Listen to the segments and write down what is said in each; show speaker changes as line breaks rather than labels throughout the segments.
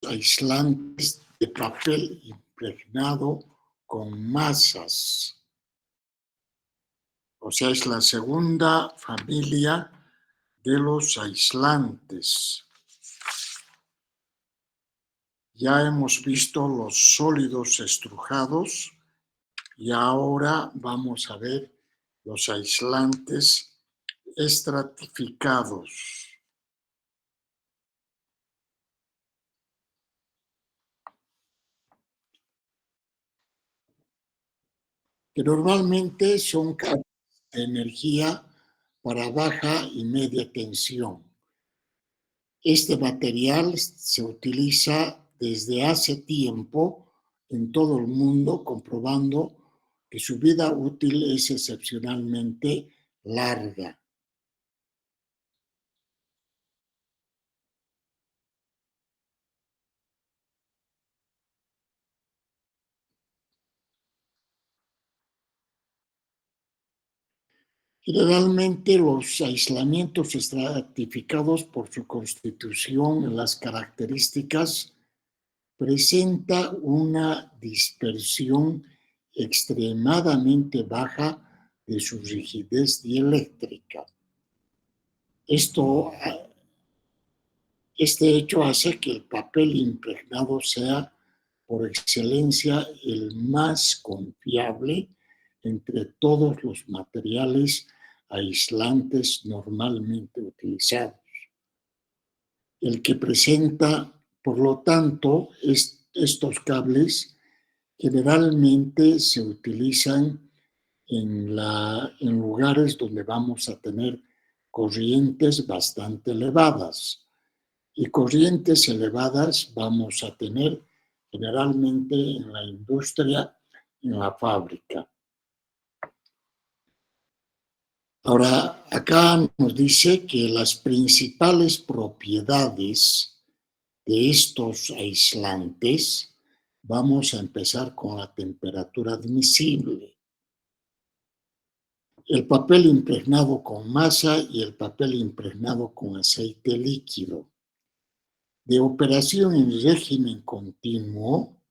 aislantes de papel impregnado con masas. O sea, es la segunda familia de los aislantes. Ya hemos visto los sólidos estrujados y ahora vamos a ver los aislantes estratificados. Que normalmente son cables de energía para baja y media tensión. Este material se utiliza desde hace tiempo en todo el mundo, comprobando que su vida útil es excepcionalmente larga. Generalmente los aislamientos estratificados por su constitución y las características presenta una dispersión extremadamente baja de su rigidez dieléctrica. Este hecho hace que el papel impregnado sea por excelencia el más confiable entre todos los materiales aislantes normalmente utilizados. El que presenta, por lo tanto, estos cables generalmente se utilizan en lugares donde vamos a tener corrientes bastante elevadas. Y corrientes elevadas vamos a tener generalmente en la industria, en la fábrica. Ahora, acá nos dice que las principales propiedades de estos aislantes, vamos a empezar con la temperatura admisible. El papel impregnado con masa y el papel impregnado con aceite líquido. De operación en régimen continuo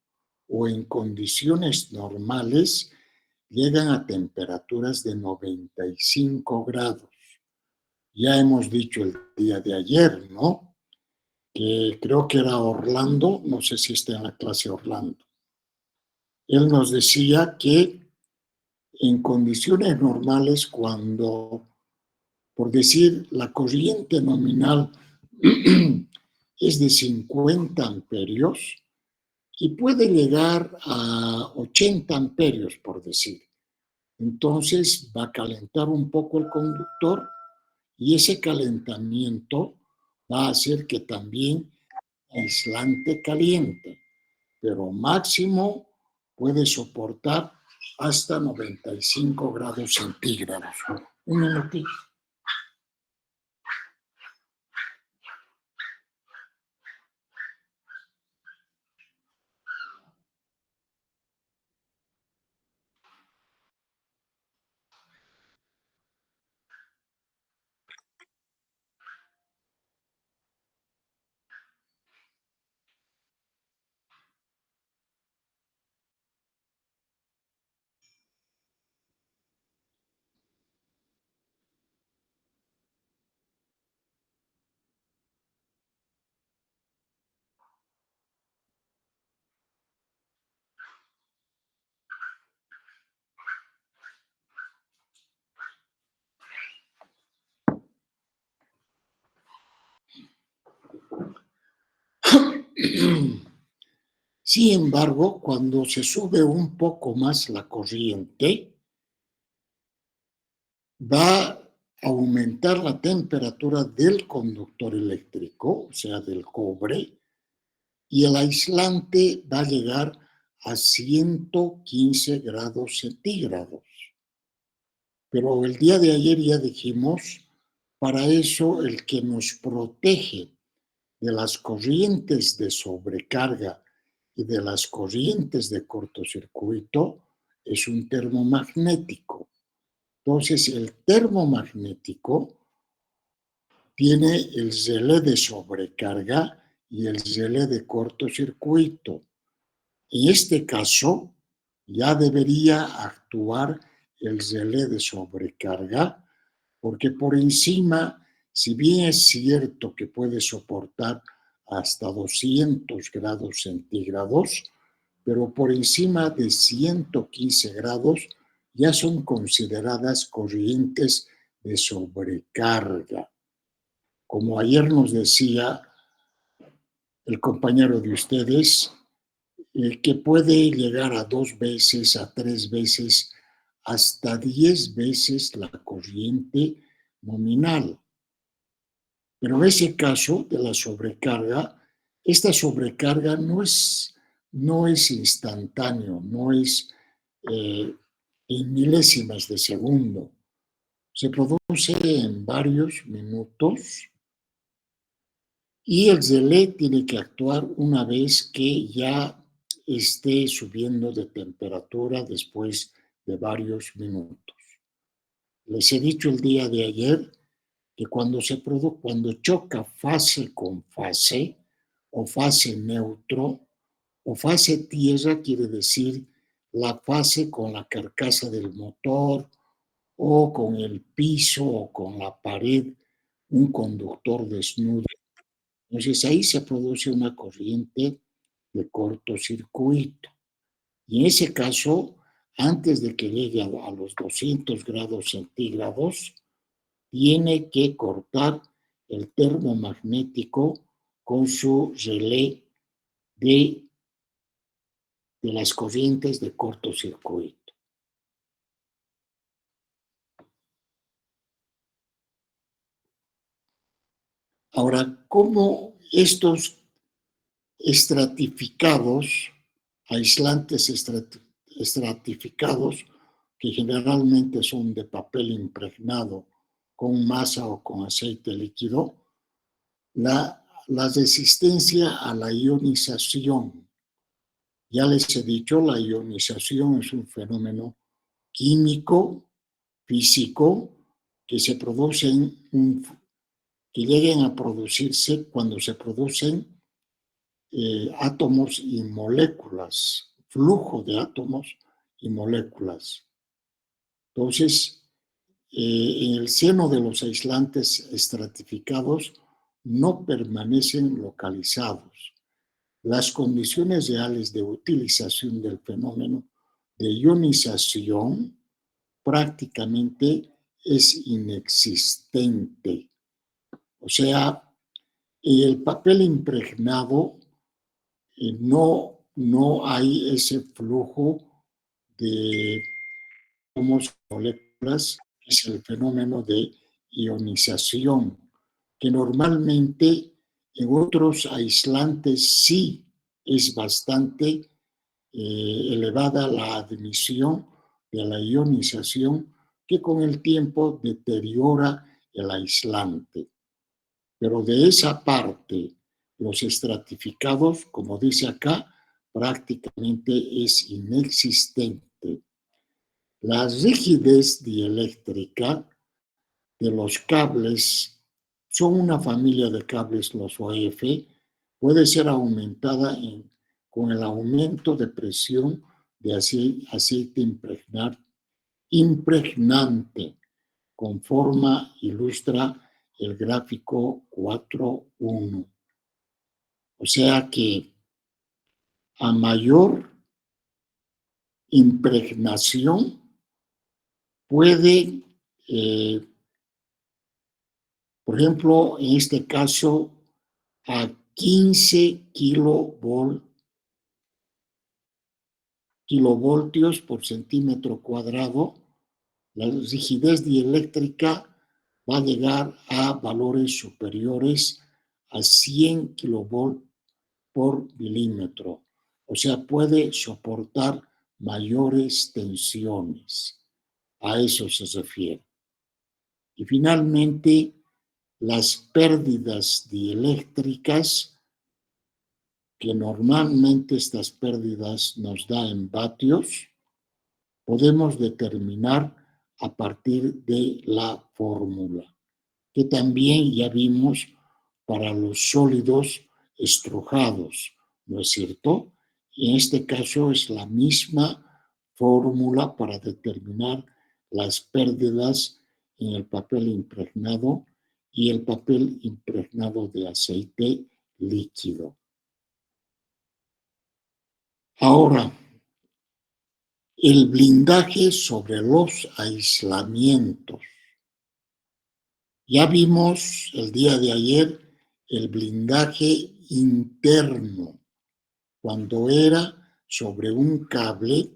o en condiciones normales, llegan a temperaturas de 95 grados. Ya hemos dicho el día de ayer, ¿no? Que creo que era Orlando, no sé si está en la clase Orlando. Él nos decía que en condiciones normales, cuando, por decir, la corriente nominal es de 50 amperios y puede llegar a 80 amperios, por decir. Entonces va a calentar un poco el conductor y ese calentamiento va a hacer que también el aislante caliente, pero máximo puede soportar hasta 95 grados centígrados. Un minutito. Sin embargo, cuando se sube un poco más la corriente, va a aumentar la temperatura del conductor eléctrico, o sea, del cobre, y el aislante va a llegar a 115 grados centígrados. Pero el día de ayer ya dijimos, para eso el que nos protege de las corrientes de sobrecarga y de las corrientes de cortocircuito es un termomagnético. Entonces, el termomagnético tiene el relé de sobrecarga y el relé de cortocircuito. En este caso, ya debería actuar el relé de sobrecarga, porque por encima, si bien es cierto que puede soportar hasta 200 grados centígrados, pero por encima de 115 grados ya son consideradas corrientes de sobrecarga. Como ayer nos decía el compañero de ustedes, que puede llegar a 2 veces, a 3 veces, hasta 10 veces la corriente nominal. Pero en ese caso de la sobrecarga, esta sobrecarga no es instantáneo, no es en milésimas de segundo. Se produce en varios minutos y el relé tiene que actuar una vez que ya esté subiendo de temperatura después de varios minutos. Les he dicho el día de ayer que cuando choca fase con fase o fase neutro o fase tierra, quiere decir la fase con la carcasa del motor o con el piso o con la pared, un conductor desnudo. Entonces ahí se produce una corriente de cortocircuito. Y en ese caso, antes de que llegue a los 200 grados centígrados, tiene que cortar el termomagnético con su relé de las corrientes de cortocircuito. Ahora, ¿cómo estos estratificados, aislantes estratificados, que generalmente son de papel impregnado con masa o con aceite líquido, la resistencia a la ionización? Ya les he dicho, la ionización es un fenómeno químico, físico, que se producen, que lleguen a producirse cuando se producen átomos y moléculas, flujo de átomos y moléculas. Entonces, en el seno de los aislantes estratificados no permanecen localizados. Las condiciones reales de utilización del fenómeno de ionización prácticamente es inexistente. O sea, el papel impregnado no hay ese flujo de moléculas, que es el fenómeno de ionización, que normalmente en otros aislantes sí es bastante elevada la admisión de la ionización, que con el tiempo deteriora el aislante. Pero de esa parte, los estratificados, como dice acá, prácticamente es inexistente. La rigidez dieléctrica de los cables, son una familia de cables los OF, puede ser aumentada con el aumento de presión de aceite impregnante, conforme ilustra el gráfico 4.1. O sea que a mayor impregnación puede, por ejemplo, en este caso, a 15 kilovoltios por centímetro cuadrado, la rigidez dieléctrica va a llegar a valores superiores a 100 kilovoltios por milímetro. O sea, puede soportar mayores tensiones. A eso se refiere. Y finalmente, las pérdidas dieléctricas, que normalmente estas pérdidas nos da en vatios, podemos determinar a partir de la fórmula, que también ya vimos para los sólidos estrujados, ¿no es cierto? Y en este caso es la misma fórmula para determinar las pérdidas en el papel impregnado y el papel impregnado de aceite líquido. Ahora, el blindaje sobre los aislamientos. Ya vimos el día de ayer el blindaje interno, cuando era sobre un cable.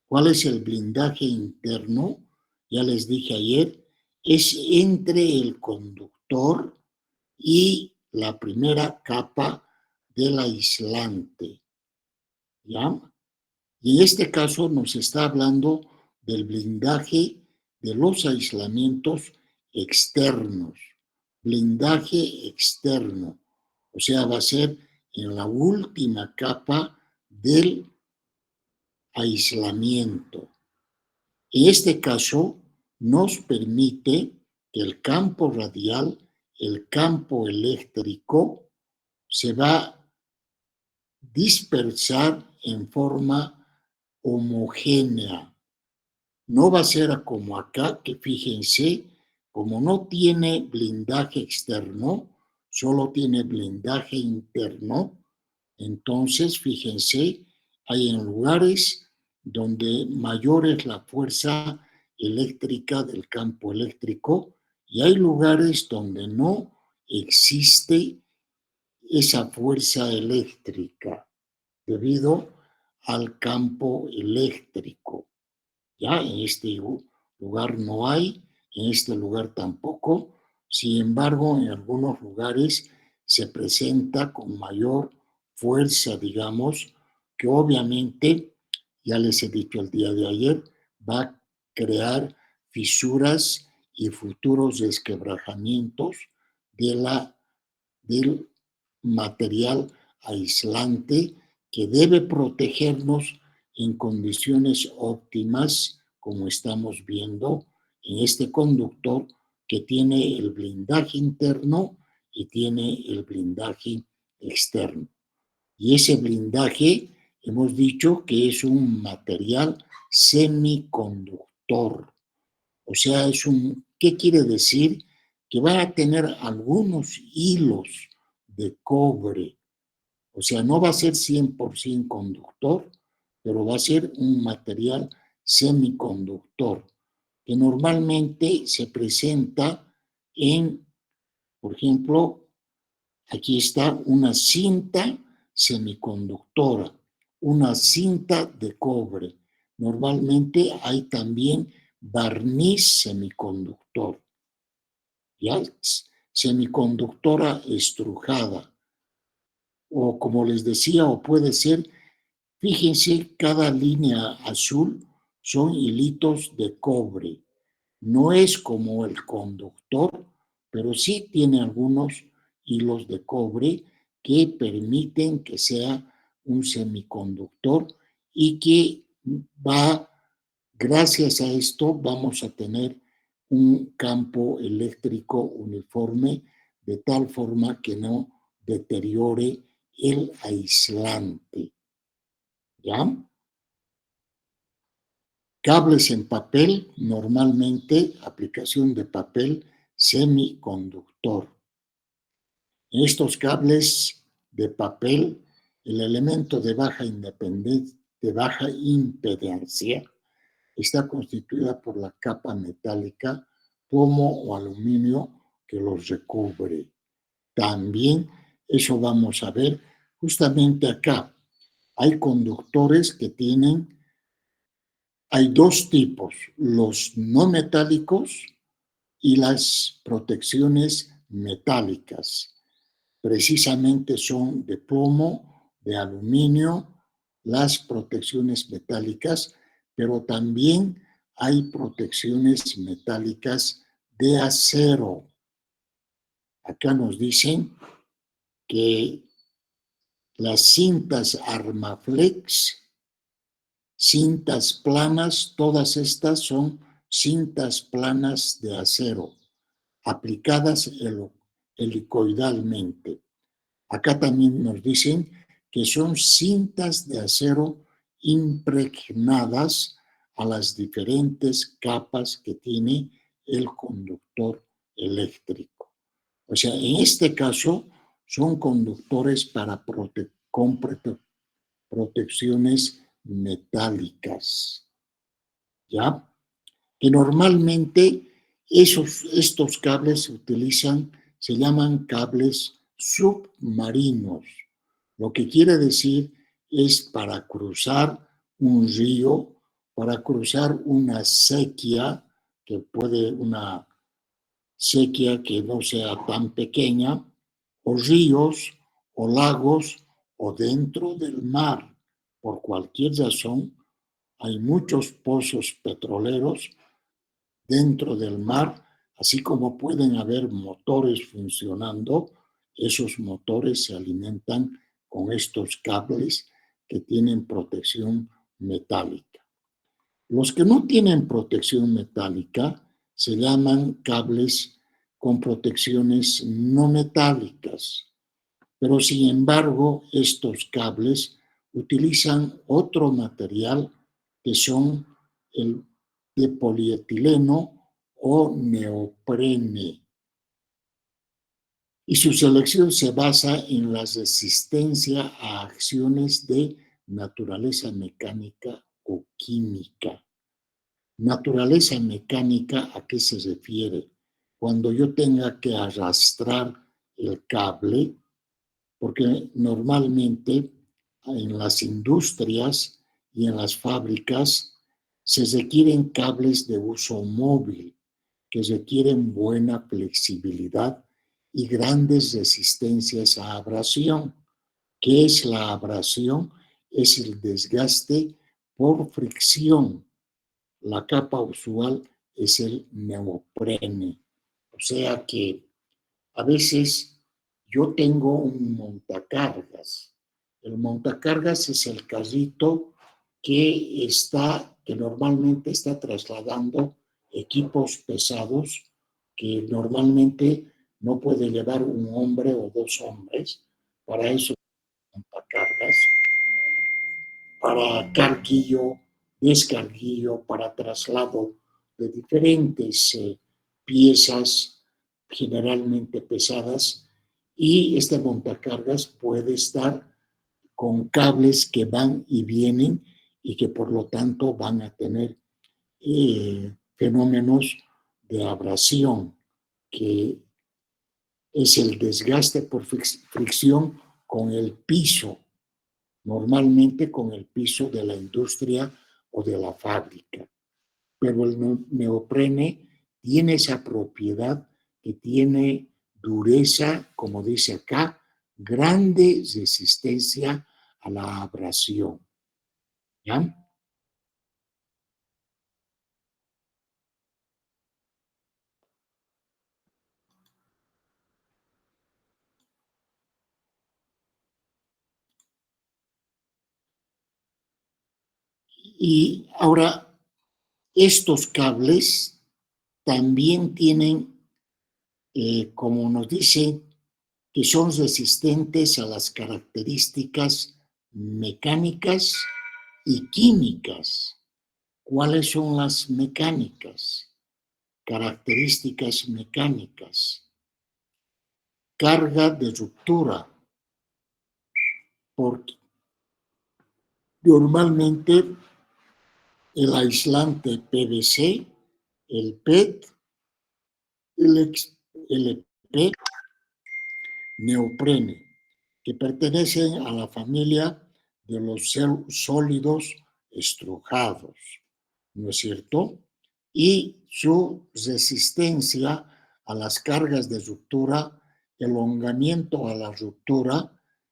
¿Cuál es el blindaje interno? Ya les dije ayer, es entre el conductor y la primera capa del aislante, ¿ya? Y en este caso nos está hablando del blindaje de los aislamientos externos, blindaje externo, o sea, va a ser en la última capa del aislamiento. En este caso, nos permite que el campo radial, el campo eléctrico, se va a dispersar en forma homogénea. No va a ser como acá, que fíjense, como no tiene blindaje externo, solo tiene blindaje interno, entonces fíjense, hay en lugares donde mayor es la fuerza eléctrica del campo eléctrico y hay lugares donde no existe esa fuerza eléctrica debido al campo eléctrico. Ya en este lugar no hay, en este lugar tampoco. Sin embargo, en algunos lugares se presenta con mayor fuerza, digamos, que obviamente, ya les he dicho el día de ayer, va a crear fisuras y futuros desquebrajamientos del material aislante que debe protegernos en condiciones óptimas, como estamos viendo en este conductor que tiene el blindaje interno y tiene el blindaje externo. Y ese blindaje hemos dicho que es un material semiconductor. O sea, ¿qué quiere decir? Que va a tener algunos hilos de cobre. O sea, no va a ser 100% conductor, pero va a ser un material semiconductor, que normalmente se presenta en, por ejemplo, aquí está una cinta semiconductora, una cinta de cobre. Normalmente hay también barniz semiconductor, ¿ya? Semiconductora estrujada. O como les decía, o puede ser, fíjense, cada línea azul son hilitos de cobre. No es como el conductor, pero sí tiene algunos hilos de cobre que permiten que sea un semiconductor y que va, gracias a esto, vamos a tener un campo eléctrico uniforme de tal forma que no deteriore el aislante. ¿Ya? Cables en papel, normalmente aplicación de papel semiconductor. En estos cables de papel, el elemento de baja impedancia está constituida por la capa metálica, plomo o aluminio que los recubre. También eso vamos a ver justamente acá. Hay conductores que hay dos tipos, los no metálicos y las protecciones metálicas. Precisamente son de plomo, de aluminio, las protecciones metálicas, pero también hay protecciones metálicas de acero. Acá nos dicen que las cintas Armaflex, cintas planas, todas estas son cintas planas de acero, aplicadas helicoidalmente. Acá también nos dicen que son cintas de acero impregnadas a las diferentes capas que tiene el conductor eléctrico. O sea, en este caso son conductores con protecciones metálicas, ¿ya? Que normalmente estos cables se utilizan, se llaman cables submarinos, lo que quiere decir es para cruzar un río, para cruzar una sequía, una sequía que no sea tan pequeña, o ríos, o lagos, o dentro del mar. Por cualquier razón, hay muchos pozos petroleros dentro del mar, así como pueden haber motores funcionando, esos motores se alimentan con estos cables que tienen protección metálica. Los que no tienen protección metálica se llaman cables con protecciones no metálicas, pero sin embargo estos cables utilizan otro material que son el de polietileno o neoprene. Y su selección se basa en la resistencia a acciones de naturaleza mecánica o química. Naturaleza mecánica, ¿a qué se refiere? Cuando yo tenga que arrastrar el cable, porque normalmente en las industrias y en las fábricas se requieren cables de uso móvil que requieren buena flexibilidad y grandes resistencias a abrasión. ¿Qué es la abrasión? Es el desgaste por fricción. La capa usual es el neoprene. O sea que a veces yo tengo un montacargas. El montacargas es el carrito que normalmente está trasladando equipos pesados que normalmente no puede llevar un hombre o dos hombres. Para eso montacargas, para carguillo, descarguillo, para traslado de diferentes piezas generalmente pesadas, y este montacargas puede estar con cables que van y vienen y que por lo tanto van a tener fenómenos de abrasión, que es el desgaste por fricción con el piso, normalmente con el piso de la industria o de la fábrica. Pero el neoprene tiene esa propiedad que tiene dureza, como dice acá, grande resistencia a la abrasión. ¿Ya? Y ahora, estos cables también tienen, como nos dice, que son resistentes a las características mecánicas y químicas. ¿Cuáles son las mecánicas? Características mecánicas. Carga de ruptura. Porque normalmente el aislante PVC, el PET, el LP, neoprene, que pertenecen a la familia de los sólidos estrujados, ¿no es cierto? Y su resistencia a las cargas de ruptura, elongamiento a la ruptura.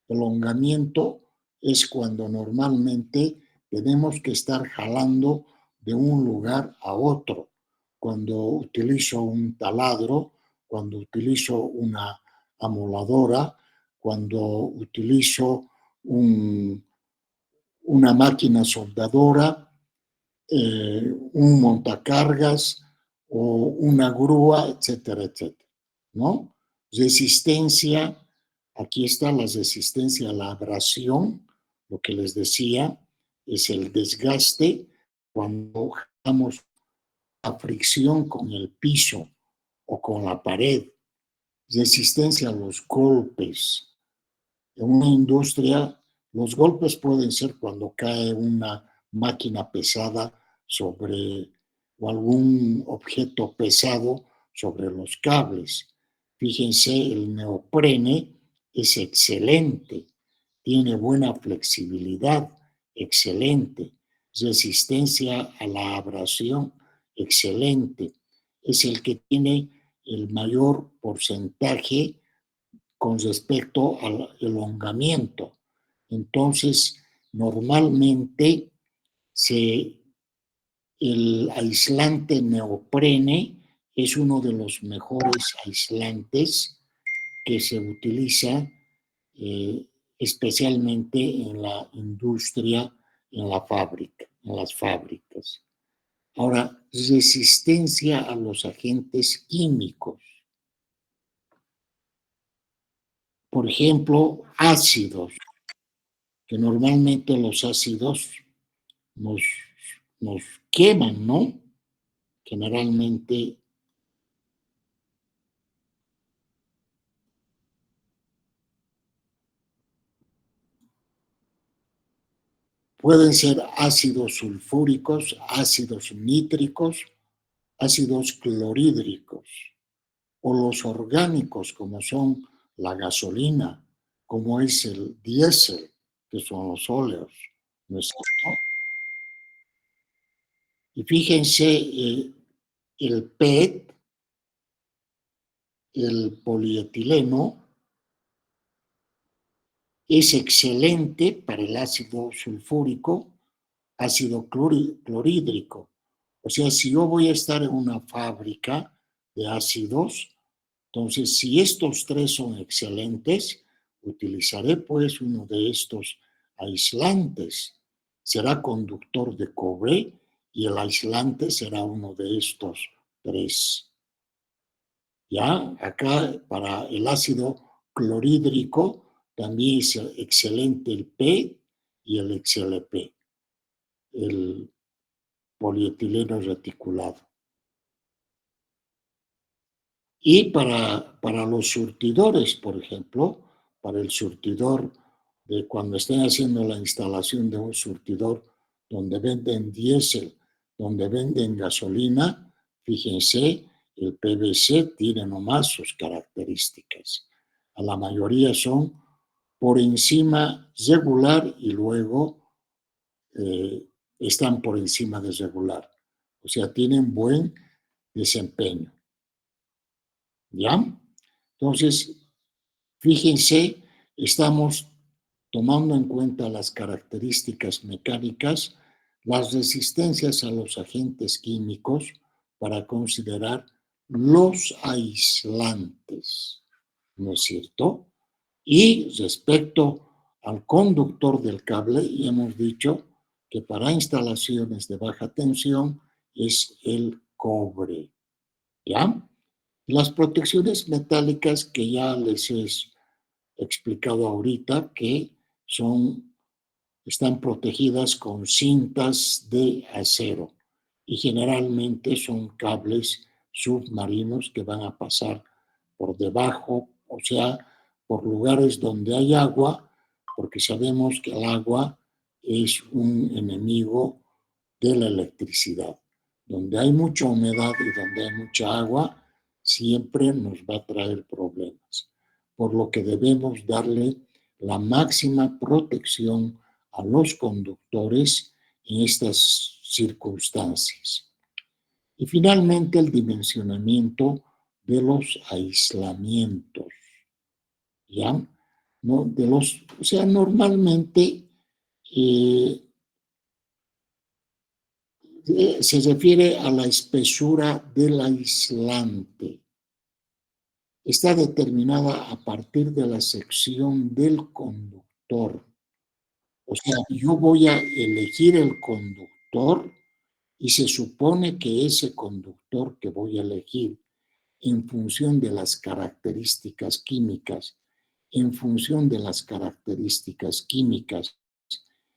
Elongamiento es cuando normalmente tenemos que estar jalando de un lugar a otro. Cuando utilizo un taladro, cuando utilizo una amoladora, cuando utilizo una máquina soldadora, un montacargas o una grúa, etcétera, etcétera, ¿no? Resistencia Aquí está la resistencia a la abrasión, lo que les decía, es el desgaste cuando damos la fricción con el piso o con la pared, resistencia a los golpes. En una industria, los golpes pueden ser cuando cae una máquina pesada sobre o algún objeto pesado sobre los cables. Fíjense, el neoprene es excelente, tiene buena flexibilidad, excelente, resistencia a la abrasión, excelente. Es el que tiene el mayor porcentaje con respecto al elongamiento. Entonces, normalmente se, el aislante neoprene es uno de los mejores aislantes que se utiliza especialmente en la industria, en la fábrica, en las fábricas. Ahora, resistencia a los agentes químicos. Por ejemplo, ácidos, que normalmente los ácidos nos, nos queman, ¿no? Generalmente pueden ser ácidos sulfúricos, ácidos nítricos, ácidos clorhídricos, o los orgánicos, como son la gasolina, como es el diésel, que son los óleos, ¿no es cierto? Y fíjense, el PET, el polietileno, es excelente para el ácido sulfúrico, ácido clorhídrico. O sea, si yo voy a estar en una fábrica de ácidos, entonces si estos tres son excelentes, utilizaré pues uno de estos aislantes. Será conductor de cobre y el aislante será uno de estos tres. Ya, acá para el ácido clorhídrico también es excelente el P y el XLP, el polietileno reticulado. Y para los surtidores, por ejemplo, para el surtidor de cuando estén haciendo la instalación de un surtidor donde venden diésel, donde venden gasolina, fíjense, el PVC tiene nomás sus características. A la mayoría son por encima regular y luego eh, están por encima de regular. O sea, tienen buen desempeño. ¿Ya? Entonces, fíjense, estamos tomando en cuenta las características mecánicas, las resistencias a los agentes químicos para considerar los aislantes, ¿no es cierto? Y respecto al conductor del cable, hemos dicho que para instalaciones de baja tensión es el cobre, ¿ya? Las protecciones metálicas que ya les he explicado ahorita, que son, están protegidas con cintas de acero y generalmente son cables submarinos que van a pasar por debajo, o sea, por lugares donde hay agua, porque sabemos que el agua es un enemigo de la electricidad. Donde hay mucha humedad y donde hay mucha agua, siempre nos va a traer problemas. Por lo que debemos darle la máxima protección a los conductores en estas circunstancias. Y finalmente el dimensionamiento de los aislamientos, ¿ya? ¿No? O sea, normalmente se refiere a la espesura del aislante. Está determinada a partir de la sección del conductor. O sea, yo voy a elegir el conductor y se supone que ese conductor que voy a elegir en función de las características químicas en función de las características químicas,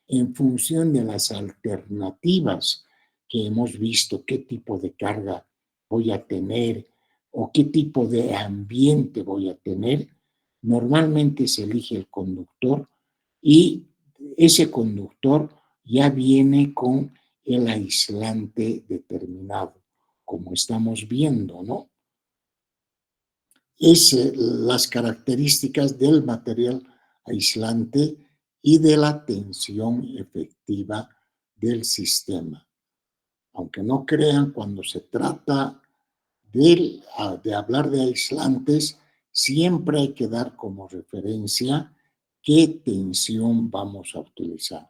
en función de las alternativas que hemos visto, qué tipo de carga voy a tener o qué tipo de ambiente voy a tener, normalmente se elige el conductor y ese conductor ya viene con el aislante determinado, como estamos viendo, ¿no? Es las características del material aislante y de la tensión efectiva del sistema. Aunque no crean, cuando se trata de hablar de aislantes, siempre hay que dar como referencia qué tensión vamos a utilizar,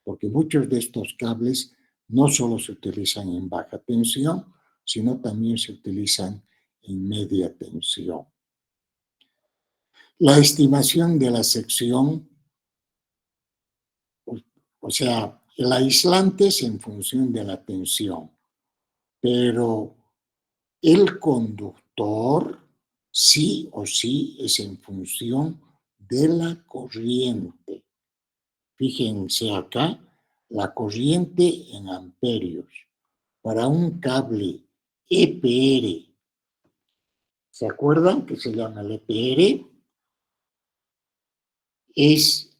porque muchos de estos cables no solo se utilizan en baja tensión, sino también se utilizan en media tensión. La estimación de la sección, o sea, el aislante es en función de la tensión, pero el conductor sí o sí es en función de la corriente. Fíjense acá, la corriente en amperios para un cable EPR. ¿Se acuerdan que se llama el EPR? Es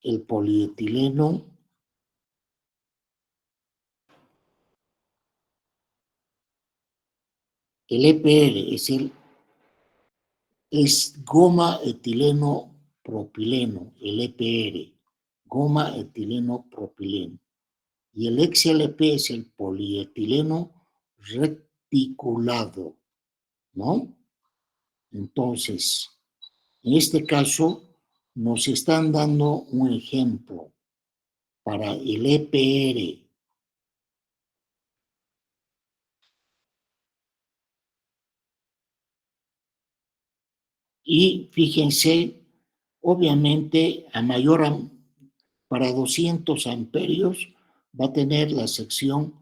el polietileno. El EPR es goma etileno propileno, el EPR, goma etileno propileno. Y el XLP es el polietileno reticulado, ¿no? Entonces, en este caso, nos están dando un ejemplo para el EPR. Y fíjense, obviamente, para 200 amperios va a tener la sección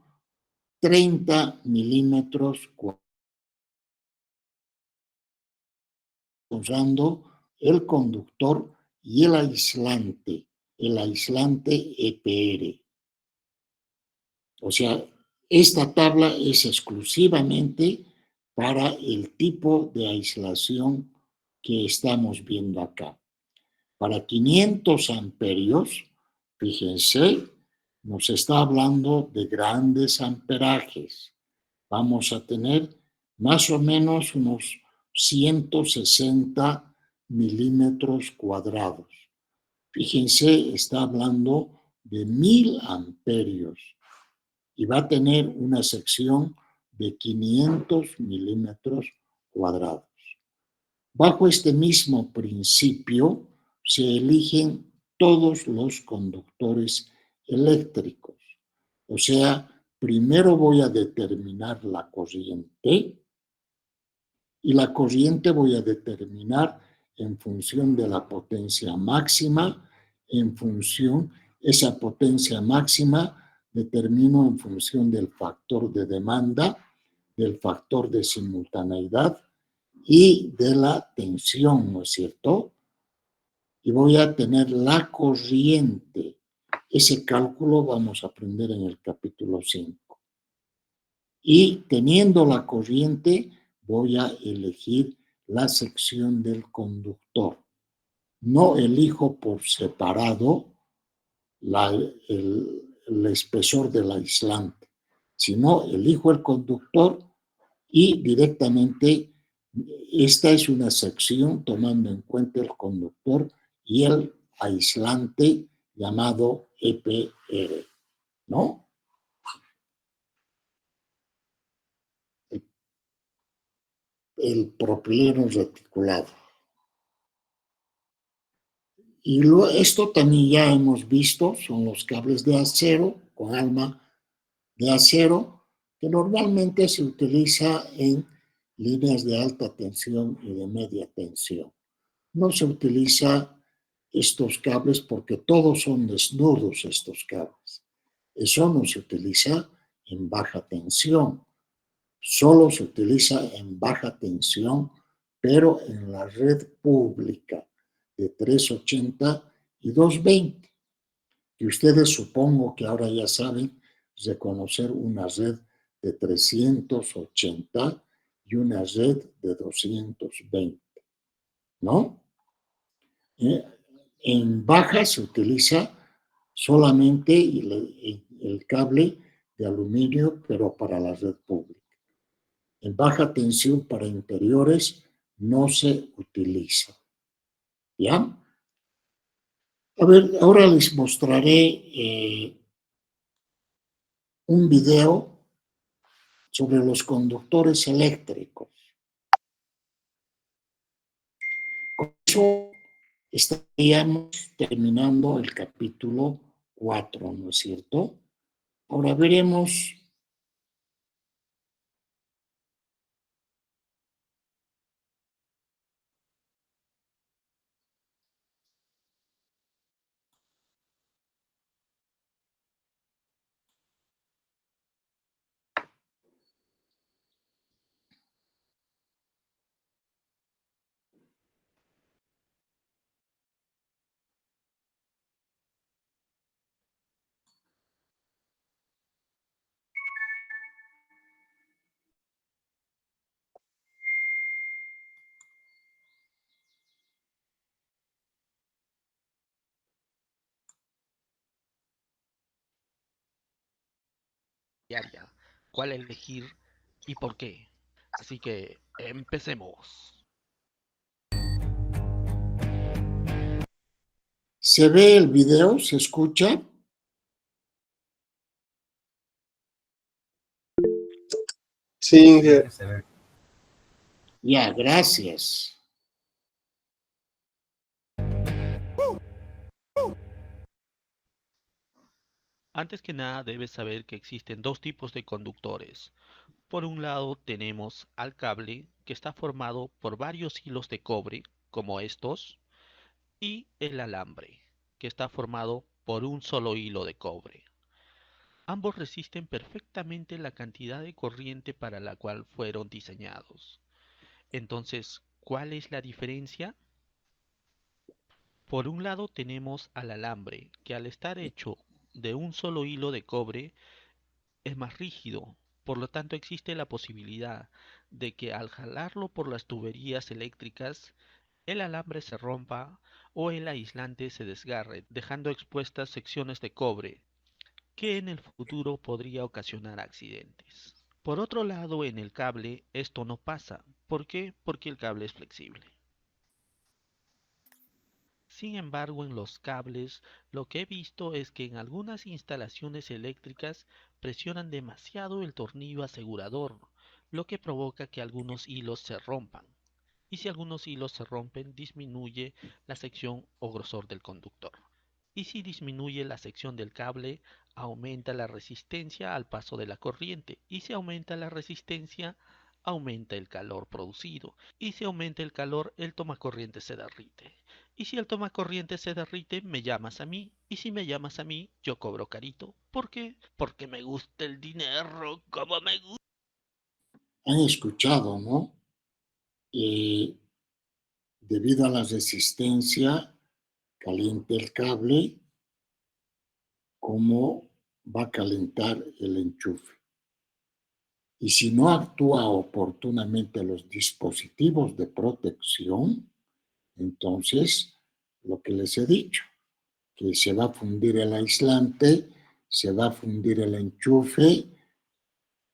30 milímetros usando el conductor y el aislante EPR. O sea, esta tabla es exclusivamente para el tipo de aislación que estamos viendo acá. Para 500 amperios, fíjense, nos está hablando de grandes amperajes. Vamos a tener más o menos unos 160 milímetros cuadrados. Fíjense, está hablando de 1000 amperios y va a tener una sección de 500 milímetros cuadrados. Bajo este mismo principio se eligen todos los conductores eléctricos. O sea, primero voy a determinar la corriente y la corriente voy a determinar en función de la potencia máxima, esa potencia máxima determino en función del factor de demanda, del factor de simultaneidad y de la tensión, ¿no es cierto? Y voy a tener la corriente. Ese cálculo vamos a aprender en el capítulo 5. Y teniendo la corriente, voy a elegir la sección del conductor. No elijo por separado el espesor del aislante, sino elijo el conductor y directamente esta es una sección tomando en cuenta el conductor y el aislante llamado EPR, ¿no? El propileno reticulado. Y esto también ya hemos visto, son los cables de acero con alma de acero, que normalmente se utiliza en líneas de alta tensión y de media tensión. No se utiliza estos cables porque todos son desnudos estos cables. Eso no se utiliza en baja tensión. Solo se utiliza en baja tensión pero en la red pública de 380 y 220. Y ustedes supongo que ahora ya saben reconocer una red de 380 y una red de 220, ¿no? En baja se utiliza solamente el cable de aluminio, pero para la red pública. En baja tensión para interiores no se utiliza. ¿Ya? A ver, ahora les mostraré un video sobre los conductores eléctricos. Con eso estaríamos terminando el capítulo 4, ¿no es cierto? Ahora veremos.
Diaria, cuál elegir y por qué. Así que empecemos.
¿Se ve el video? ¿Se escucha?
Sí,
Ya, gracias.
Antes que nada debes saber que existen dos tipos de conductores. Por un lado tenemos al cable, que está formado por varios hilos de cobre, como estos, y el alambre, que está formado por un solo hilo de cobre. Ambos resisten perfectamente la cantidad de corriente para la cual fueron diseñados. Entonces, ¿cuál es la diferencia? Por un lado tenemos al alambre, que al estar hecho de un solo hilo de cobre es más rígido, por lo tanto existe la posibilidad de que al jalarlo por las tuberías eléctricas el alambre se rompa o el aislante se desgarre, dejando expuestas secciones de cobre que en el futuro podría ocasionar accidentes. Por otro lado, en el cable esto no pasa. ¿Por qué? Porque el cable es flexible. Sin embargo, en los cables, lo que he visto es que en algunas instalaciones eléctricas presionan demasiado el tornillo asegurador, lo que provoca que algunos hilos se rompan. Y si algunos hilos se rompen, disminuye la sección o grosor del conductor. Y si disminuye la sección del cable, aumenta la resistencia al paso de la corriente. Y si aumenta la resistencia, aumenta el calor producido. Y si aumenta el calor, el tomacorriente se derrite. Y si el tomacorriente se derrite, me llamas a mí. Y si me llamas a mí, yo cobro carito. ¿Por qué? Porque me gusta el dinero, como me gusta.
Han escuchado, ¿no? Eh, Debido a la resistencia, calienta el cable, cómo va a calentar el enchufe. Y si no actúa oportunamente los dispositivos de protección, entonces lo que les he dicho, que se va a fundir el aislante, se va a fundir el enchufe,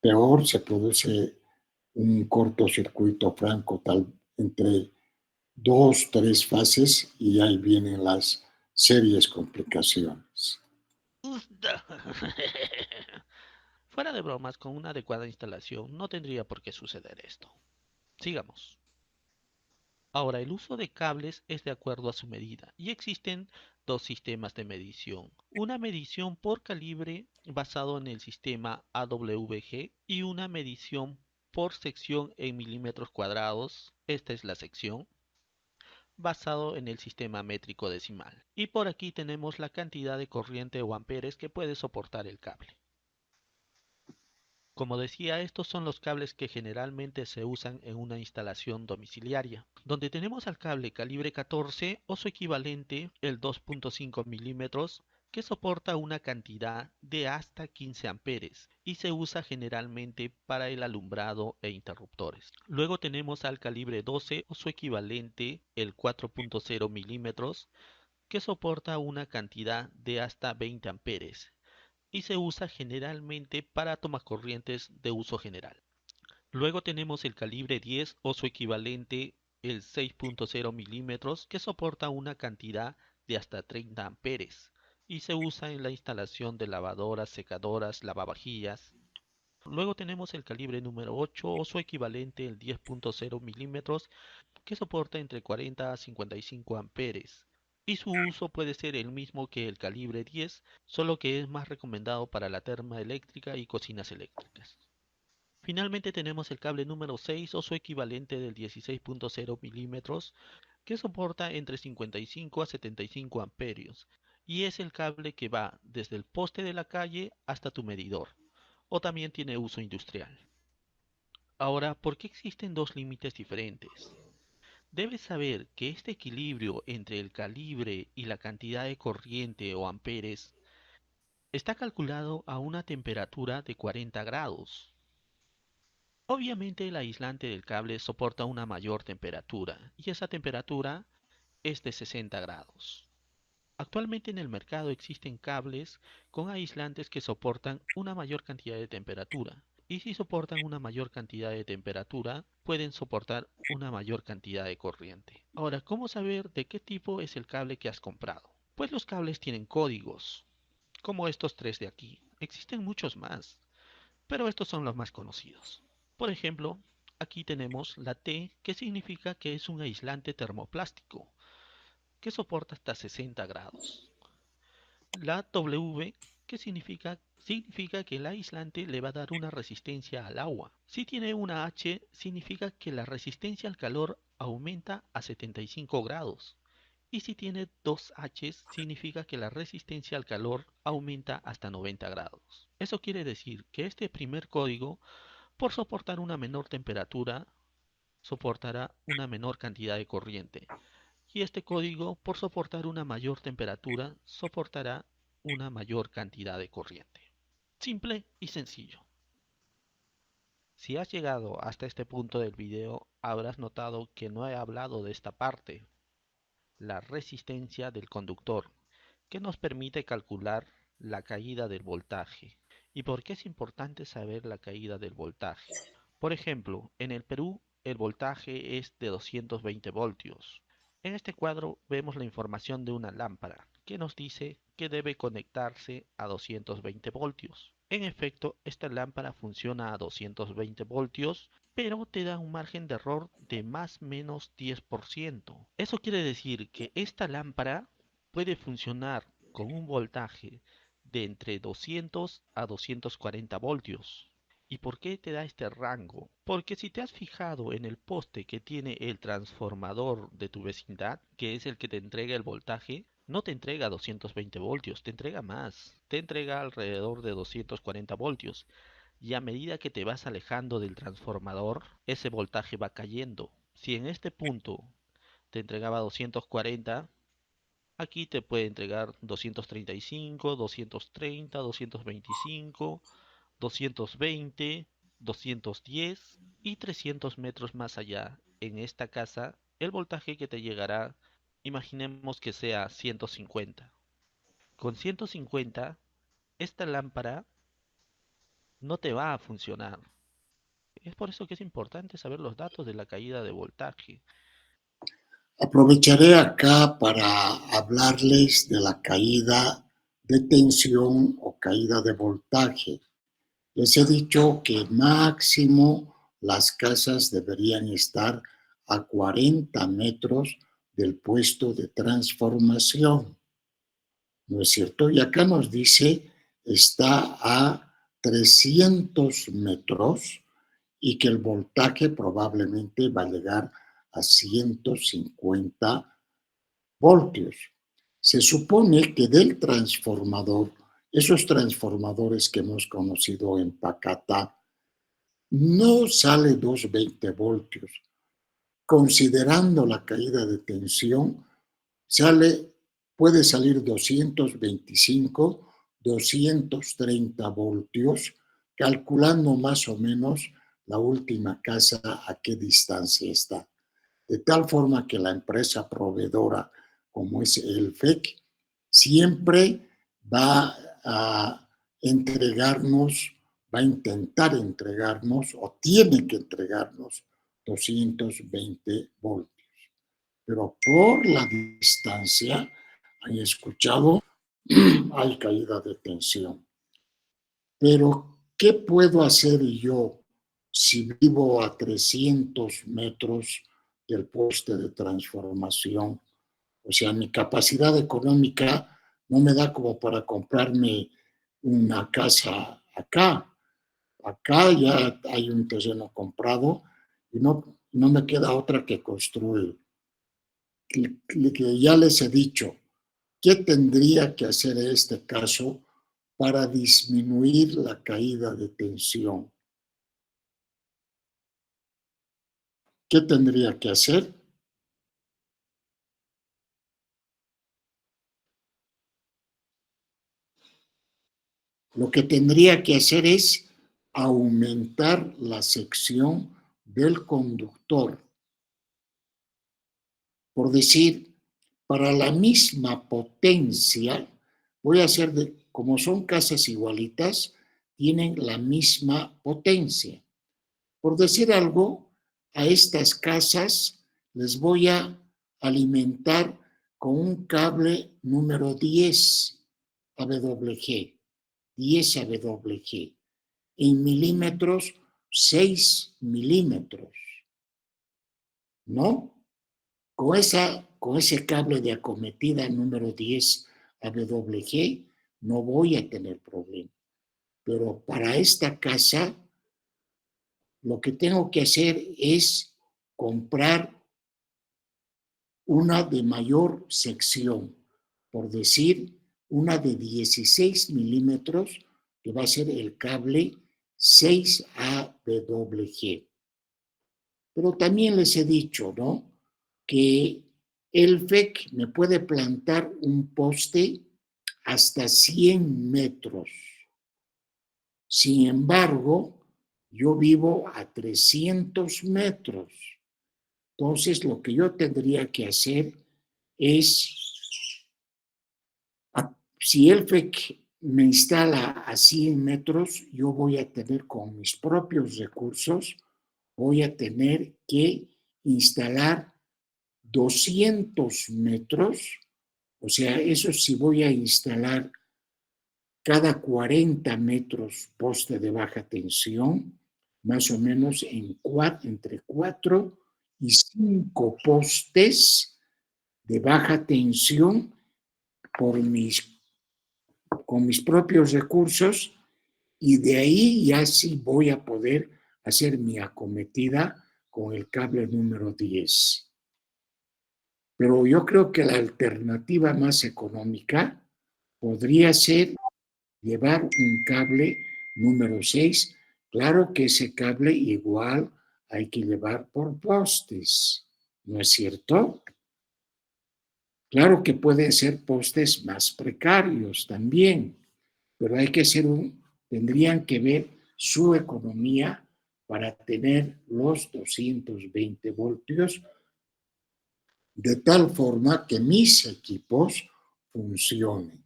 peor se produce un cortocircuito franco tal entre dos, tres fases y ahí vienen las serias complicaciones.
Fuera de bromas, con una adecuada instalación no tendría por qué suceder esto. Sigamos. Ahora, el uso de cables es de acuerdo a su medida y existen dos sistemas de medición. Una medición por calibre basado en el sistema AWG y una medición por sección en milímetros cuadrados. Esta es la sección basado en el sistema métrico decimal. Y por aquí tenemos la cantidad de corriente o amperes que puede soportar el cable. Como decía, estos son los cables que generalmente se usan en una instalación domiciliaria, donde tenemos al cable calibre 14 o su equivalente, el 2.5 milímetros, que soporta una cantidad de hasta 15 amperes y se usa generalmente para el alumbrado e interruptores. Luego tenemos al calibre 12 o su equivalente, el 4.0 milímetros, que soporta una cantidad de hasta 20 amperes y se usa generalmente para tomacorrientes de uso general. Luego tenemos el calibre 10 o su equivalente, el 6.0 milímetros, que soporta una cantidad de hasta 30 amperes y se usa en la instalación de lavadoras, secadoras, lavavajillas. Luego tenemos el calibre número 8 o su equivalente, el 10.0 milímetros, que soporta entre 40 a 55 amperes. Y su uso puede ser el mismo que el calibre 10, solo que es más recomendado para la terma eléctrica y cocinas eléctricas. Finalmente tenemos el cable número 6 o su equivalente del 16.0 milímetros, que soporta entre 55 a 75 amperios, y es el cable que va desde el poste de la calle hasta tu medidor, o también tiene uso industrial. Ahora, ¿por qué existen dos límites diferentes? Debes saber que este equilibrio entre el calibre y la cantidad de corriente o amperes está calculado a una temperatura de 40 grados. Obviamente el aislante del cable soporta una mayor temperatura y esa temperatura es de 60 grados. Actualmente en el mercado existen cables con aislantes que soportan una mayor cantidad de temperatura. Y si soportan una mayor cantidad de temperatura, pueden soportar una mayor cantidad de corriente. Ahora, ¿cómo saber de qué tipo es el cable que has comprado? Pues los cables tienen códigos, como estos tres de aquí. Existen muchos más, pero estos son los más conocidos. Por ejemplo, aquí tenemos la T, que significa que es un aislante termoplástico, que soporta hasta 60 grados. La W, que significa que el aislante le va a dar una resistencia al agua. Si tiene una H, significa que la resistencia al calor aumenta a 75 grados. Y si tiene dos H's, significa que la resistencia al calor aumenta hasta 90 grados. Eso quiere decir que este primer código, por soportar una menor temperatura, soportará una menor cantidad de corriente. Y este código, por soportar una mayor temperatura, soportará una mayor cantidad de corriente. Simple y sencillo. Si has llegado hasta este punto del video, habrás notado que no he hablado de esta parte, la resistencia del conductor, que nos permite calcular la caída del voltaje. ¿Y por qué es importante saber la caída del voltaje? Por ejemplo, en el Perú el voltaje es de 220 voltios. En este cuadro vemos la información de una lámpara que nos dice que debe conectarse a 220 voltios. En efecto, esta lámpara funciona a 220 voltios, pero te da un margen de error de más o menos 10%. Eso quiere decir que esta lámpara puede funcionar con un voltaje de entre 200 a 240 voltios. ¿Y por qué te da este rango? Porque si te has fijado en el poste que tiene el transformador de tu vecindad, que es el que te entrega el voltaje, no te entrega 220 voltios, te entrega más, te entrega alrededor de 240 voltios. Y a medida que te vas alejando del transformador, ese voltaje va cayendo. Si en este punto te entregaba 240, aquí te puede entregar 235, 230, 225, 220, 210 y 300 metros más allá. En esta casa, el voltaje que te llegará, imaginemos que sea 150. Con 150, esta lámpara no te va a funcionar. Es por eso que es importante saber los datos de la caída de voltaje.
Aprovecharé acá para hablarles de la caída de tensión o caída de voltaje. Les he dicho que máximo las casas deberían estar a 40 metros del puesto de transformación, ¿no es cierto? Y acá nos dice está a 300 metros y que el voltaje probablemente va a llegar a 150 voltios. Se supone que del transformador, esos transformadores que hemos conocido en Pacata, no sale 220 voltios. Considerando la caída de tensión, puede salir 225, 230 voltios, calculando más o menos la última casa a qué distancia está. De tal forma que la empresa proveedora, como es el FEC, siempre va a entregarnos, va a intentar entregarnos o tiene que entregarnos 220 voltios. Pero por la distancia, han escuchado, hay caída de tensión. Pero, ¿qué puedo hacer yo si vivo a 300 metros del poste de transformación? O sea, mi capacidad económica no me da como para comprarme una casa acá. Acá ya hay un terreno comprado y no me queda otra que construir. Que ya les he dicho, ¿qué tendría que hacer en este caso para disminuir la caída de tensión? ¿Qué tendría que hacer? Lo que tendría que hacer es aumentar la sección del conductor. Por decir, para la misma potencia, voy a hacer como son casas igualitas, tienen la misma potencia. Por decir algo, a estas casas les voy a alimentar con un cable número 10 AWG, 10 AWG, en milímetros 6 milímetros, ¿no? Con ese cable de acometida número 10 AWG no voy a tener problema. Pero para esta casa, lo que tengo que hacer es comprar una de mayor sección, por decir, una de 16 milímetros, que va a ser el cable 6 AWG. Pero también les he dicho, ¿no? Que el FEC me puede plantar un poste hasta 100 metros. Sin embargo, yo vivo a 300 metros. Entonces, lo que yo tendría que hacer es, si el FEC me instala a 100 metros, yo voy a tener con mis propios recursos, voy a tener que instalar 200 metros, o sea, eso sí voy a instalar cada 40 metros poste de baja tensión, más o menos entre 4 y 5 postes de baja tensión con mis propios recursos, y de ahí ya sí voy a poder hacer mi acometida con el cable número 10. Pero yo creo que la alternativa más económica podría ser llevar un cable número 6. Claro que ese cable igual hay que llevar por postes, ¿no es cierto? Claro que pueden ser postes más precarios también, pero tendrían que ver su economía para tener los 220 voltios de tal forma que mis equipos funcionen.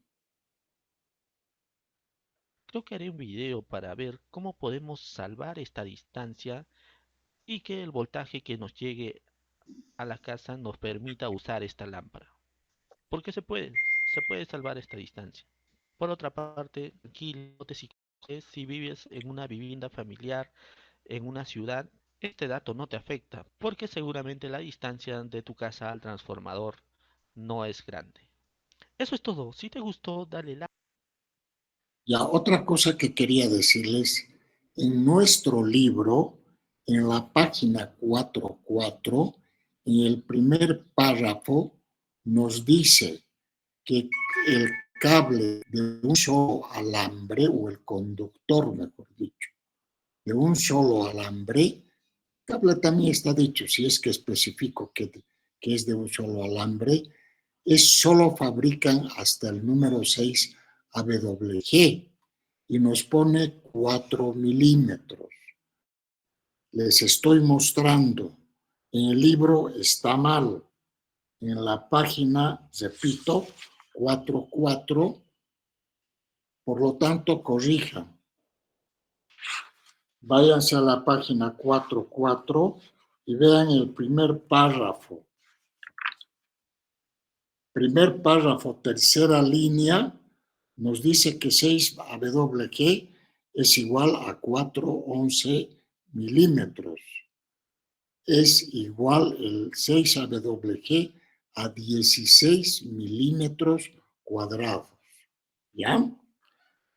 Creo que haré un video para ver cómo podemos salvar esta distancia y que el voltaje que nos llegue a la casa nos permita usar esta lámpara. Porque se puede salvar esta distancia. Por otra parte, tranquilo, si vives en una vivienda familiar, en una ciudad, este dato no te afecta, porque seguramente la distancia de tu casa al transformador no es grande. Eso es todo. Si te gustó, dale like.
Ya, otra cosa que quería decirles, en nuestro libro, en la página 44, en el primer párrafo, nos dice que el cable de un solo alambre, o el conductor, mejor dicho, de un solo alambre, cable también está dicho, si es que especifico que es de un solo alambre, solo fabrican hasta el número 6 AWG y nos pone 4 milímetros. Les estoy mostrando, en el libro está mal, en la página, repito, 4.4, por lo tanto corrijan. Váyanse a la página 4.4 y vean el primer párrafo. Primer párrafo, tercera línea, nos dice que 6 AWG es igual a 411 milímetros. Es igual el 6 AWG a 16 milímetros cuadrados. ¿Ya?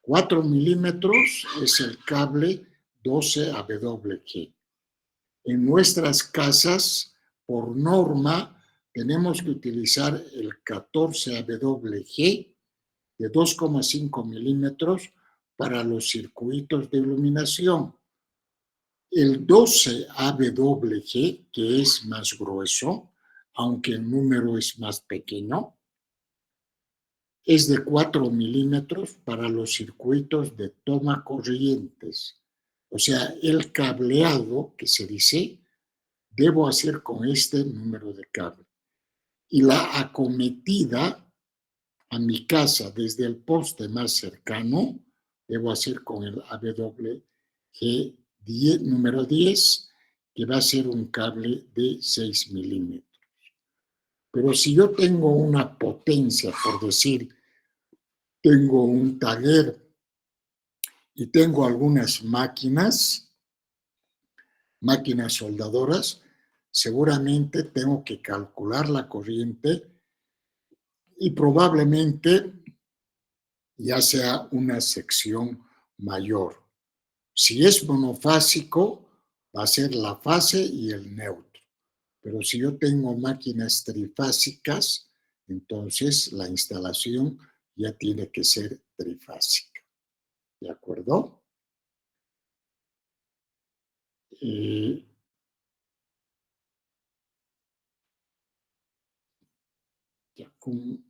4 milímetros es el cable 12 AWG. En nuestras casas, por norma, tenemos que utilizar el 14 AWG de 2,5 milímetros para los circuitos de iluminación. El 12 AWG, que es más grueso, aunque el número es más pequeño, es de 4 milímetros para los circuitos de toma corrientes. O sea, el cableado que se dice, debo hacer con este número de cable. Y la acometida a mi casa desde el poste más cercano, debo hacer con el AWG 10, número 10, que va a ser un cable de 6 milímetros. Pero si yo tengo una potencia, por decir, tengo un taller y tengo algunas máquinas soldadoras, seguramente tengo que calcular la corriente y probablemente ya sea una sección mayor. Si es monofásico, va a ser la fase y el neutro. Pero si yo tengo máquinas trifásicas, entonces la instalación ya tiene que ser trifásica. ¿De acuerdo? Ya con...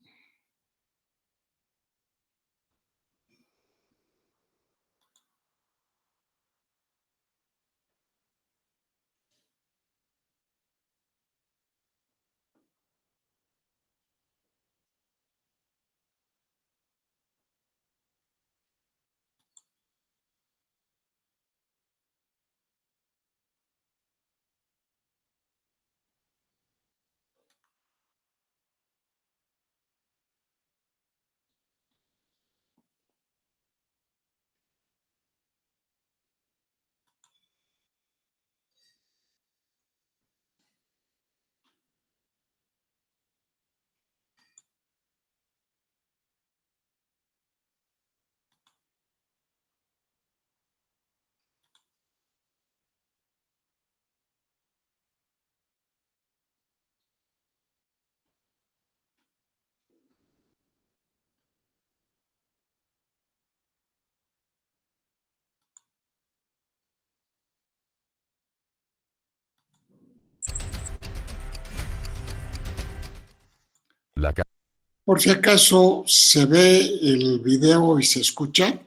Por si acaso se ve el video y se escucha.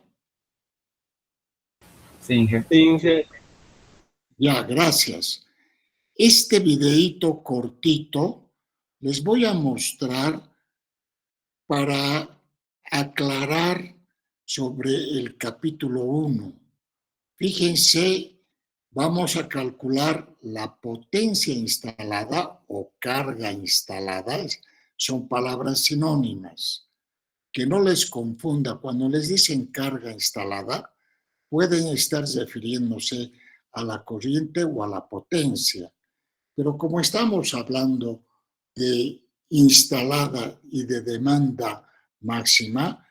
Sí, Inge.
Ya, gracias. Este videíto cortito les voy a mostrar para aclarar sobre el capítulo 1. Fíjense, vamos a calcular la potencia instalada o carga instalada. Son palabras sinónimas. Que no les confunda, cuando les dicen carga instalada, pueden estar refiriéndose a la corriente o a la potencia. Pero como estamos hablando de instalada y de demanda máxima,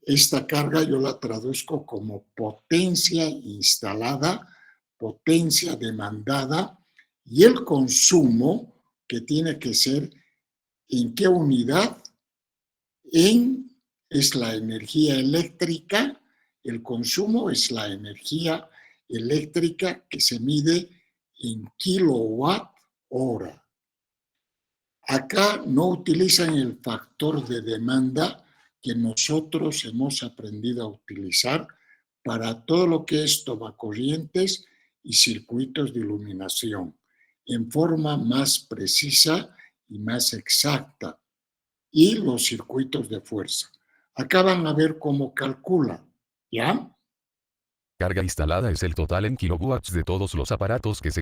esta carga yo la traduzco como potencia instalada, potencia demandada y el consumo que tiene que ser en qué unidad, es la energía eléctrica, el consumo es la energía eléctrica que se mide en kilowatt hora. Acá no utilizan el factor de demanda que nosotros hemos aprendido a utilizar para todo lo que es tomacorrientes y circuitos de iluminación, en forma más precisa y más exacta, y los circuitos de fuerza. Acá van a ver cómo calcula, ¿ya?
Carga instalada es el total en kilowatts de todos los aparatos que se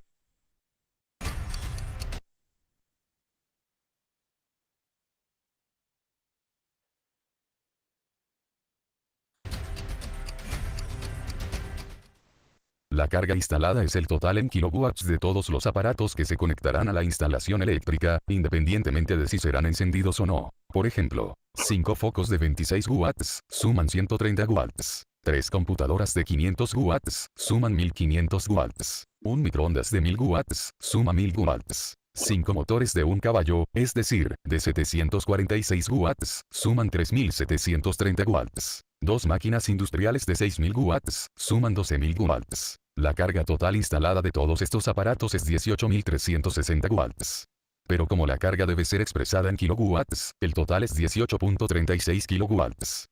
La carga instalada es el total en kilowatts de todos los aparatos que se conectarán a la instalación eléctrica, independientemente de si serán encendidos o no. Por ejemplo, 5 focos de 26 watts suman 130 watts. 3 computadoras de 500 watts suman 1500 watts. Un microondas de 1000 watts suma 1000 watts. 5 motores de 1 caballo, es decir, de 746 watts, suman 3730 watts. 2 máquinas industriales de 6000 watts suman 12000 watts. La carga total instalada de todos estos aparatos es 18360 watts. Pero como la carga debe ser expresada en kilowatts, el total es 18.36 kilowatts.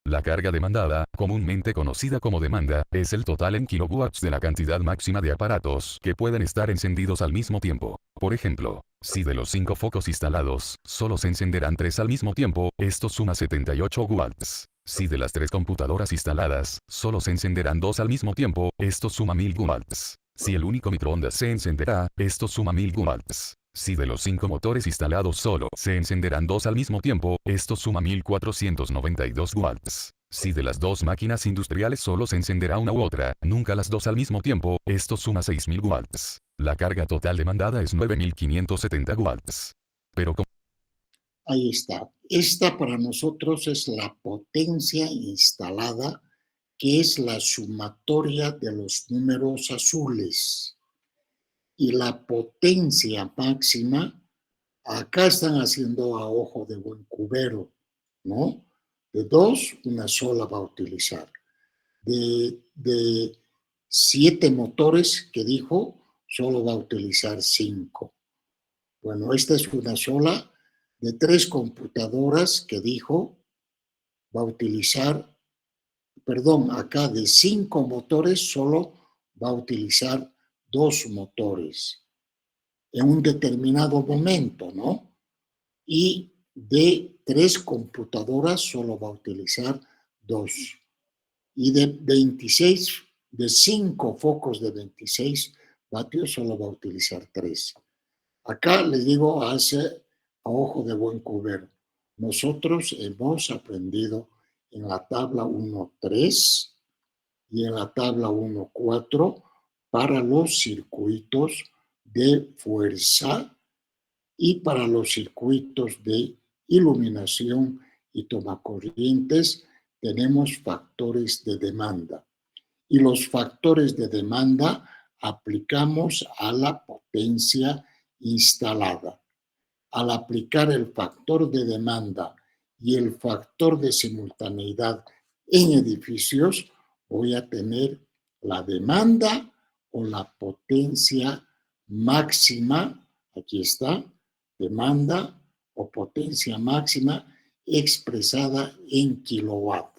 La carga demandada, comúnmente conocida como demanda, es el total en kilowatts de la cantidad máxima de aparatos que pueden estar encendidos al mismo tiempo. Por ejemplo, si de los 5 focos instalados, solo se encenderán 3 al mismo tiempo, esto suma 78 watts. Si de las 3 computadoras instaladas, solo se encenderán 2 al mismo tiempo, esto suma 1000 watts. Si el único microondas se encenderá, esto suma 1000 watts. Si de los 5 motores instalados solo se encenderán 2 al mismo tiempo, esto suma 1492 watts. Si de las 2 máquinas industriales solo se encenderá una u otra, nunca las 2 al mismo tiempo, esto suma 6000 watts. La carga total demandada es 9570 watts. Pero como
Ahí está. Esta para nosotros es la potencia instalada, que es la sumatoria de los números azules. Y la potencia máxima, acá están haciendo a ojo de buen cubero, ¿no? De 2, una sola va a utilizar. De 7 motores que dijo, solo va a utilizar 5. Bueno, esta es una sola. De 3 computadoras que dijo, va a utilizar, perdón, acá de 5 motores solo va a utilizar 2 motores en un determinado momento, ¿no? Y de 3 computadoras solo va a utilizar 2. Y de 5 focos de 26 vatios solo va a utilizar 3. Acá les digo, hace a ojo de buen cubero. Nosotros hemos aprendido en la tabla 1.3 y en la tabla 1.4 para los circuitos de fuerza y para los circuitos de iluminación y tomacorrientes tenemos factores de demanda. Y los factores de demanda aplicamos a la potencia instalada. Al aplicar el factor de demanda y el factor de simultaneidad en edificios, voy a tener la demanda o la potencia máxima, aquí está, demanda o potencia máxima expresada en kilowatt.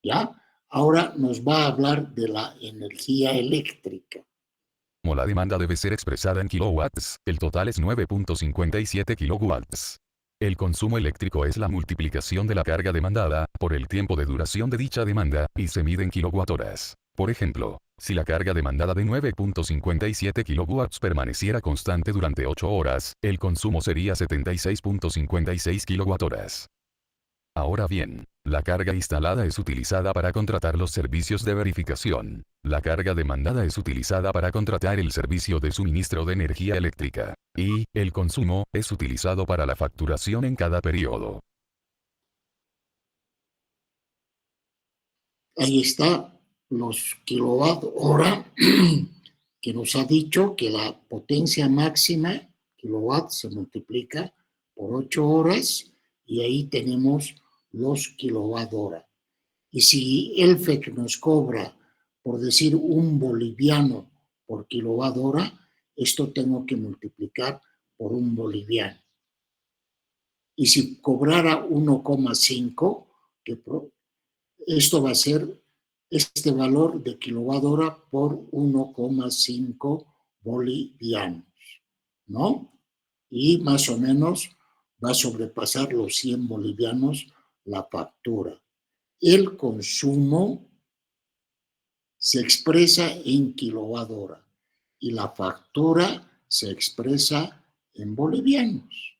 ¿Ya? Ahora nos va a hablar de la energía eléctrica.
Como la demanda debe ser expresada en kilowatts, el total es 9.57 kilowatts. El consumo eléctrico es la multiplicación de la carga demandada por el tiempo de duración de dicha demanda y se mide en kilowatt-horas. Por ejemplo, si la carga demandada de 9.57 kilowatts permaneciera constante durante 8 horas, el consumo sería 76.56 kilowatts-horas. Ahora bien, la carga instalada es utilizada para contratar los servicios de verificación. La carga demandada es utilizada para contratar el servicio de suministro de energía eléctrica. Y, el consumo, es utilizado para la facturación en cada periodo.
Ahí está los kilowatt hora que nos ha dicho que la potencia máxima, kilowatt, se multiplica por 8 horas y ahí tenemos los kilowatt hora. Y si el FEC nos cobra por decir 1 boliviano por kilowatt hora, esto tengo que multiplicar por 1 boliviano. Y si cobrara 1,5, esto va a ser este valor de kilowatt hora por 1,5 bolivianos, ¿no? Y más o menos va a sobrepasar los 100 bolivianos la factura. El consumo se expresa en kilowatt hora y la factura se expresa en bolivianos.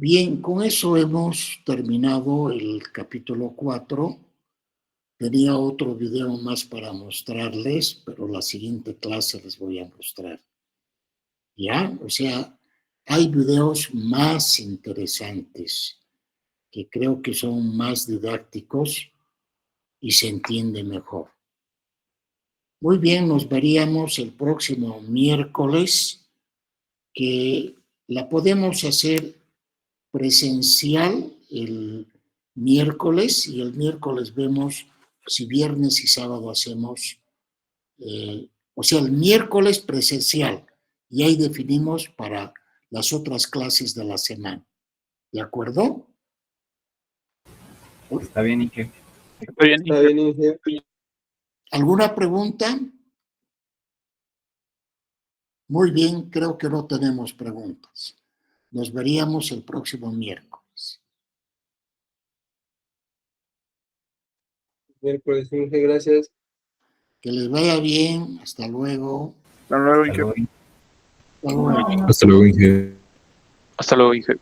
Bien, con eso hemos terminado el capítulo 4. Tenía otro video más para mostrarles, pero la siguiente clase les voy a mostrar. ¿Ya? O sea, hay videos más interesantes que creo que son más didácticos y se entiende mejor. Muy bien, nos veríamos el próximo miércoles, que la podemos hacer presencial el miércoles, y el miércoles vemos si viernes y sábado hacemos, o sea, el miércoles presencial, y ahí definimos para las otras clases de la semana. ¿De acuerdo?
Está bien, Inge.
Está bien, Inge.
¿Alguna pregunta? Muy bien, creo que no tenemos preguntas. Nos veríamos el próximo miércoles.
Miércoles, Inge, gracias.
Que les vaya bien. Hasta luego.
Hasta luego,
Hasta
Inge.
luego.
Hasta luego.
Hasta luego, Inge.
Hasta luego, Inge.